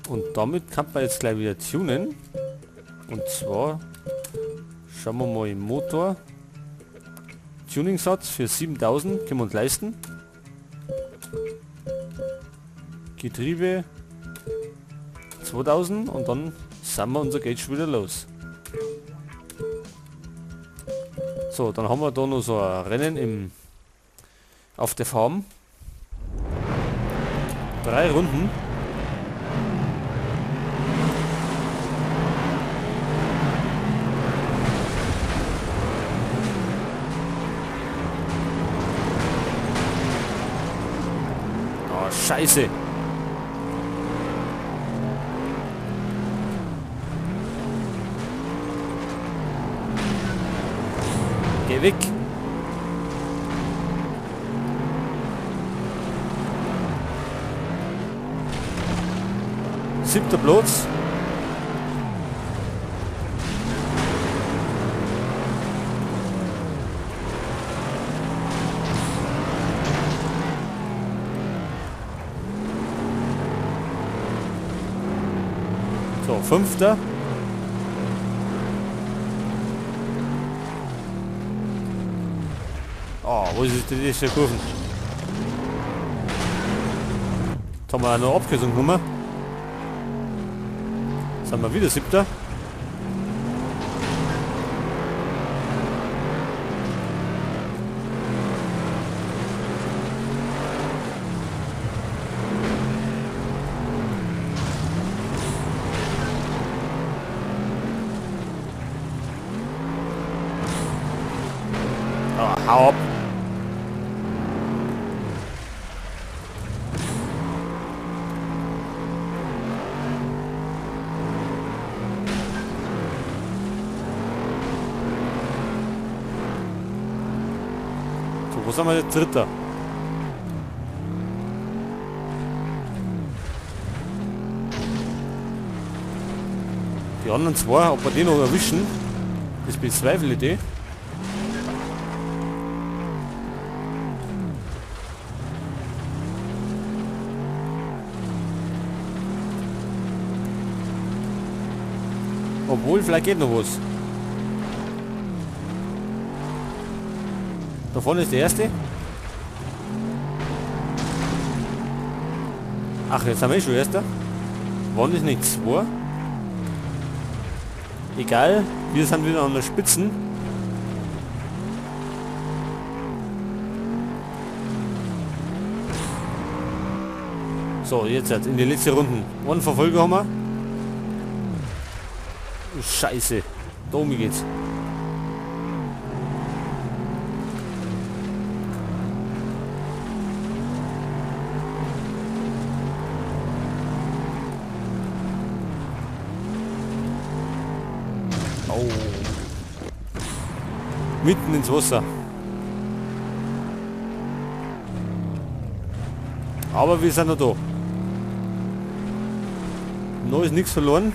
Und damit kann man jetzt gleich wieder tunen. Und zwar schauen wir mal im Motor. Tuning-Satz für 7000 können wir uns leisten. Getriebe 2000 und dann sind wir unser Geld schon wieder los. So, dann haben wir da noch so ein Rennen auf der Farm. 3 Runden. Oh, Scheiße. Geh weg. Siebter Platz. So, 5. Oh, wo ist die nächste Kurve? Jetzt haben wir eine Abkürzung genommen. Jetzt haben wir wieder 7. Oh, hau ab. So, wo sind wir jetzt? 3. Die anderen 2, ob wir die noch erwischen, das bezweifle ich die. Obwohl, vielleicht geht noch was. Da vorne ist der erste. Ach, jetzt haben wir schon erster. Waren das nicht 2? Egal, wir sind wieder an der Spitzen. So, jetzt in die letzten Runden. Einen Verfolger haben wir. Scheiße, da oben geht's. Oh. Mitten ins Wasser. Aber wir sind noch da. Noch ist nichts verloren.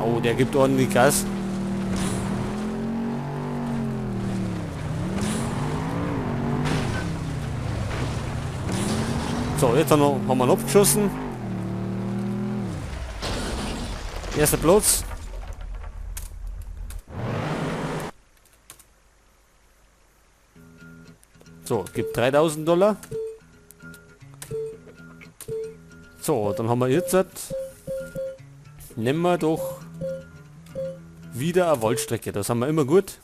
Oh, der gibt ordentlich Gas. So, jetzt haben wir ihn abgeschossen. Erster Platz. So, gibt $3000. So, dann haben wir jetzt, nehmen wir doch wieder eine Waldstrecke. Das haben wir immer gut.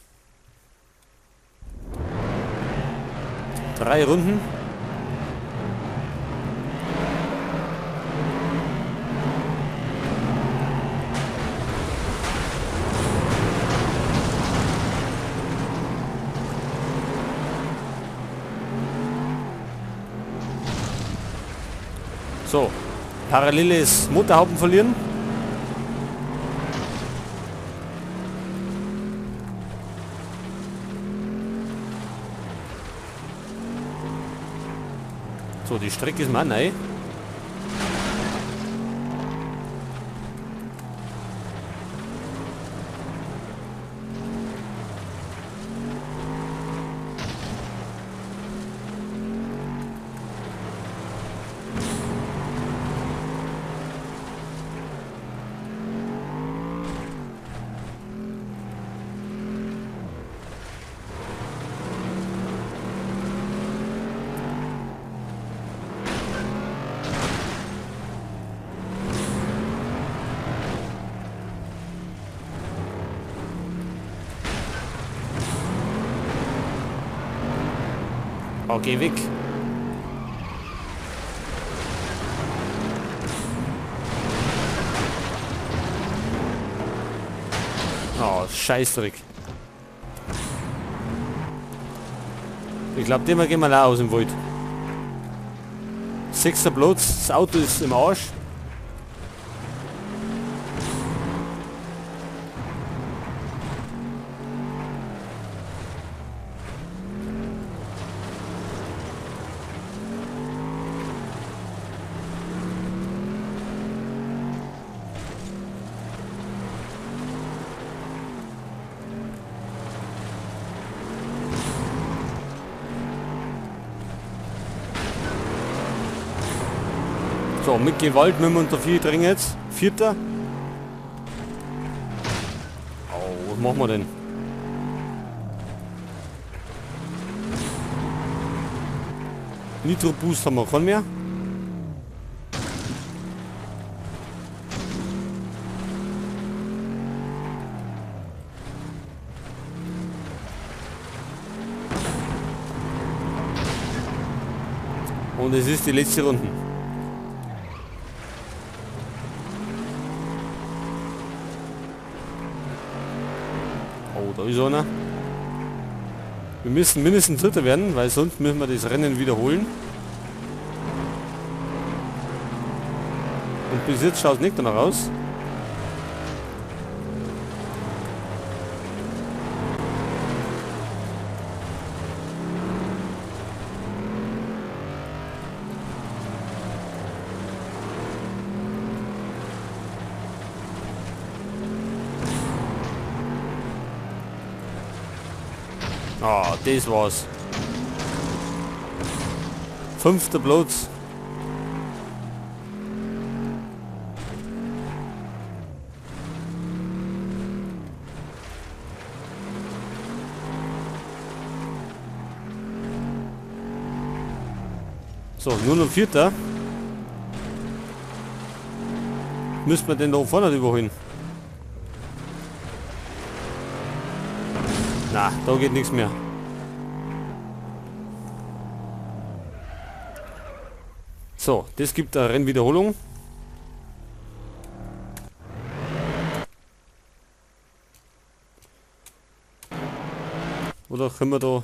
3 Runden. So, paralleles Motorhaupen verlieren. So, die Strecke ist mal neu. Oh, geh weg. Oh, Scheißdreck. Ich glaube, den gehen wir auch aus dem Wald. 6. Platz, das Auto ist im Arsch. So, mit Gewalt müssen wir unter 4 dringen jetzt. 4. Oh, was machen wir denn? Nitro Boost haben wir keinen mehr. Und es ist die letzte Runde. Oh, da ist einer. Wir müssen mindestens Dritter werden, weil sonst müssen wir das Rennen wiederholen. Und bis jetzt schaut es nicht danach aus. Ah, das war's. 5. Platz. So, nur noch 4. Müssen wir den da vorne überholen? Na, da geht nichts mehr. So, das gibt eine Rennwiederholung. Oder können wir da